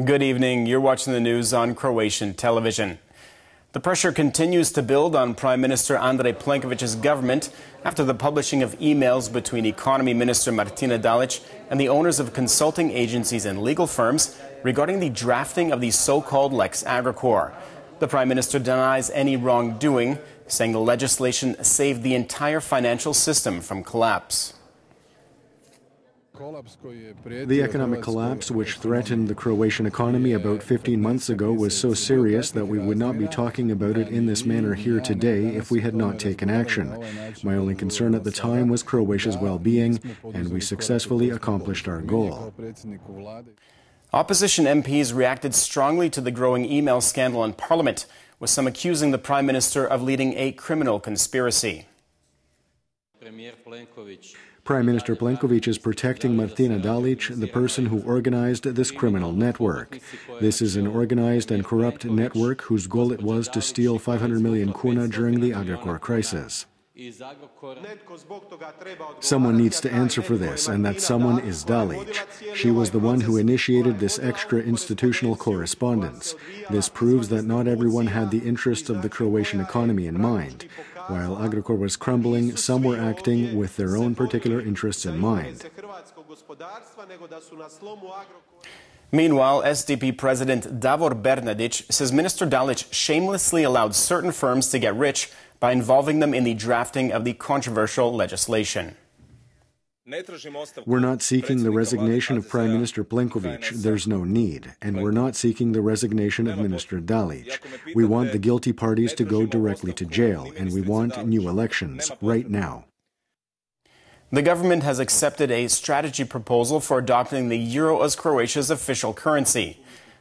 Good evening. You're watching the news on Croatian television. The pressure continues to build on Prime Minister Andrej Plenković's government after the publishing of emails between Economy Minister Martina Dalić and the owners of consulting agencies and legal firms regarding the drafting of the so-called Lex Agricor. The Prime Minister denies any wrongdoing, saying the legislation saved the entire financial system from collapse. The economic collapse which threatened the Croatian economy about 15 months ago was so serious that we would not be talking about it in this manner here today if we had not taken action. My only concern at the time was Croatia's well-being, and we successfully accomplished our goal. Opposition MPs reacted strongly to the growing email scandal in Parliament, with some accusing the Prime Minister of leading a criminal conspiracy. Prime Minister Plenković is protecting Martina Dalić, the person who organized this criminal network. This is an organized and corrupt network whose goal it was to steal 500 million kuna during the Agricor crisis. Someone needs to answer for this, and that someone is Dalić. She was the one who initiated this extra-institutional correspondence. This proves that not everyone had the interests of the Croatian economy in mind. While Agricor was crumbling, some were acting with their own particular interests in mind. Meanwhile, SDP President Davor Bernardić says Minister Dalić shamelessly allowed certain firms to get rich by involving them in the drafting of the controversial legislation. We're not seeking the resignation of Prime Minister Plenković. There's no need. And we're not seeking the resignation of Minister Dalić. We want the guilty parties to go directly to jail, and we want new elections right now. The government has accepted a strategy proposal for adopting the euro as Croatia's official currency.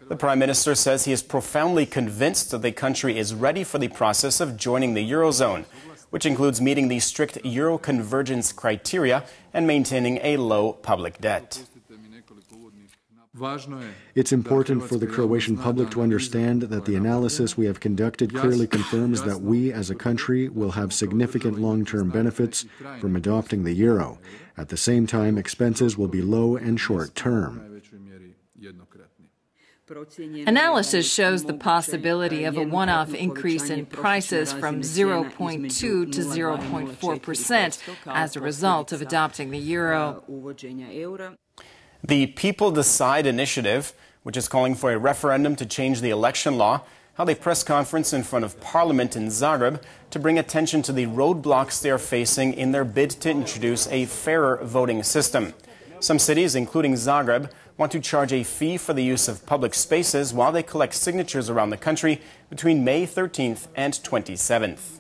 The Prime Minister says he is profoundly convinced that the country is ready for the process of joining the eurozone, which includes meeting the strict euro convergence criteria and maintaining a low public debt. It's important for the Croatian public to understand that the analysis we have conducted clearly confirms that we, as a country, will have significant long-term benefits from adopting the euro. At the same time, expenses will be low and short-term. Analysis shows the possibility of a one-off increase in prices from 0.2 to 0.4% as a result of adopting the euro. The People Decide initiative, which is calling for a referendum to change the election law, held a press conference in front of Parliament in Zagreb to bring attention to the roadblocks they are facing in their bid to introduce a fairer voting system. Some cities, including Zagreb, want to charge a fee for the use of public spaces while they collect signatures around the country between May 13th and 27th.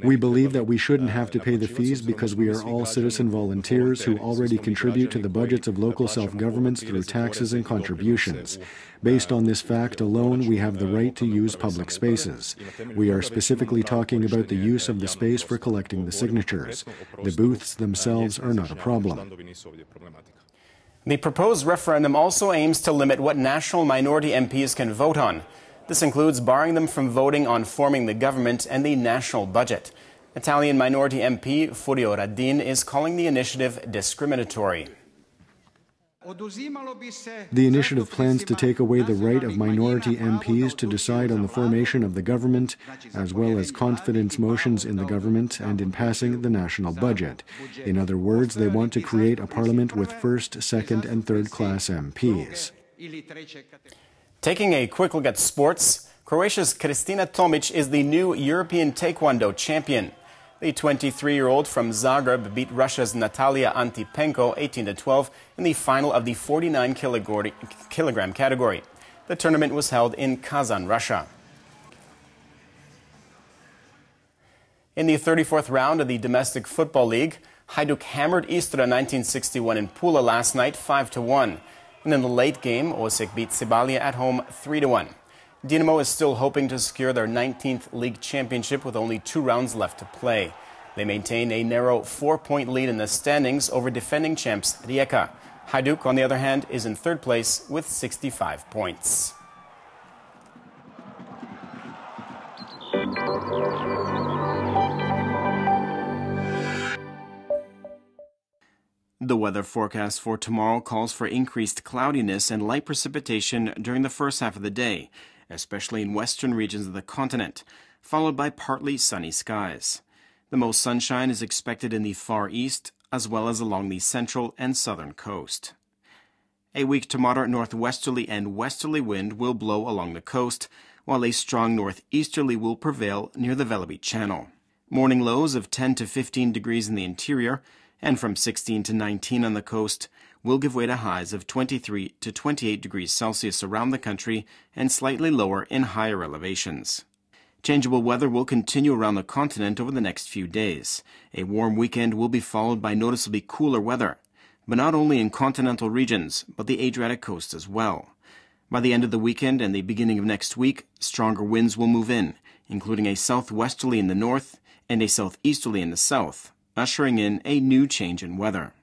We believe that we shouldn't have to pay the fees because we are all citizen volunteers who already contribute to the budgets of local self-governments through taxes and contributions. Based on this fact alone, we have the right to use public spaces. We are specifically talking about the use of the space for collecting the signatures. The booths themselves are not a problem. The proposed referendum also aims to limit what national minority MPs can vote on. This includes barring them from voting on forming the government and the national budget. Italian minority MP Furio Radin is calling the initiative discriminatory. The initiative plans to take away the right of minority MPs to decide on the formation of the government, as well as confidence motions in the government and in passing the national budget. In other words, they want to create a parliament with first, second, and third-class MPs. Taking a quick look at sports, Croatia's Kristina Tomic is the new European Taekwondo champion. The 23-year-old from Zagreb beat Russia's Natalia Antipenko 18-12 in the final of the 49-kilogram category. The tournament was held in Kazan, Russia. In the 34th round of the Domestic Football League, Hajduk hammered Istra 1961 in Pula last night 5-1. And in the late game, Osijek beat Cibalia at home 3-1. Dinamo is still hoping to secure their 19th league championship with only 2 rounds left to play. They maintain a narrow 4-point lead in the standings over defending champs Rijeka. Hajduk, on the other hand, is in 3rd place with 65 points. The weather forecast for tomorrow calls for increased cloudiness and light precipitation during the first half of the day, especially in western regions of the continent, followed by partly sunny skies. The most sunshine is expected in the far east, as well as along the central and southern coast. A weak to moderate northwesterly and westerly wind will blow along the coast, while a strong northeasterly will prevail near the Velebit Channel. Morning lows of 10 to 15 degrees in the interior and from 16 to 19 on the coast will give way to highs of 23 to 28 degrees Celsius around the country and slightly lower in higher elevations. Changeable weather will continue around the continent over the next few days. A warm weekend will be followed by noticeably cooler weather, but not only in continental regions, but the Adriatic coast as well. By the end of the weekend and the beginning of next week, stronger winds will move in, including a southwesterly in the north and a southeasterly in the south, ushering in a new change in weather.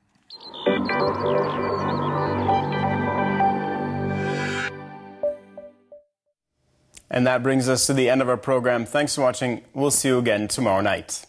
And that brings us to the end of our program. Thanks for watching. We'll see you again tomorrow night.